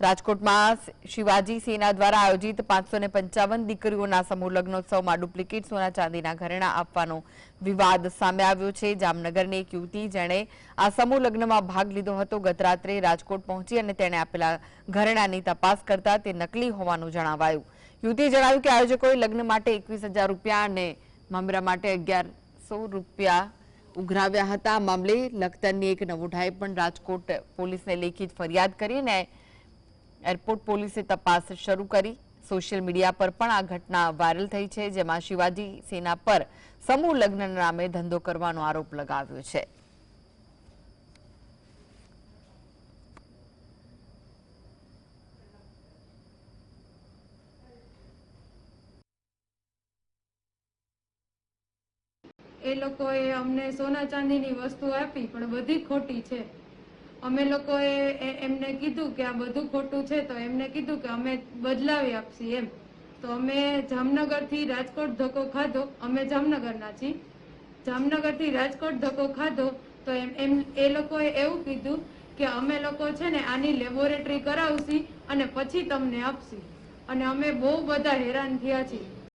રાજકોટમાં શિવાજી સેના દ્વારા આયોજિત 555 દીકરીઓના સમૂહ લગ્નોત્સવમાં ડુપ્લિકેટ સોના ચાંદીના ઘરેણાં આપવાનો વિવાદ સામે આવ્યો છે। જામનગરની એક યુવતી જેણે આ સમૂહ લગ્નમાં ભાગ લીધો હતો ગત રાત્રે રાજકોટ પહોંચી અને તેણે આપેલા ઘરેણાંની તપાસ કરતા તે નકલી હોવાનું જણાવાયું। યુવતીએ જણાવ્યું કે આયોજકોએ લગ્ન માટે 21,000 રૂપિયા અને મમરા માટે 1100 રૂપિયા ઉઘરાવ્યા હતા। આ મામલે લખતરની એક નવોઢાએ પણ રાજકોટ પોલીસને લેખિત ફરિયાદ કરી અને एयरपोर्ट पुलिस तपास शुरू करी। सोशल मीडिया पर पण आ घटना वायरल थई छे, जेमां शिवाजी सेना पर समूह लग्न नामे धंधो करवानो आरोप लगाव्यो छे। એ લોકોએ અમને સોના ચાંદીની વસ્તુ આપી પણ બધી ખોટી છે। અમે લોકોએ એમને કીધું કે આ બધું ખોટું છે, તો એમને કીધું કે અમે બદલાવી આપશી એમ। તો અમે જામનગરથી રાજકોટ ધક્કો ખાધો। અમે જામનગરના છીએ। જામનગરથી રાજકોટ ધક્કો ખાધો તો એ લોકોએ એવું કીધું કે અમે લોકો છે ને આની લેબોરેટરી કરાવશી અને પછી તમને આપશી। અને અમે બહુ બધા હેરાન થયા છીએ।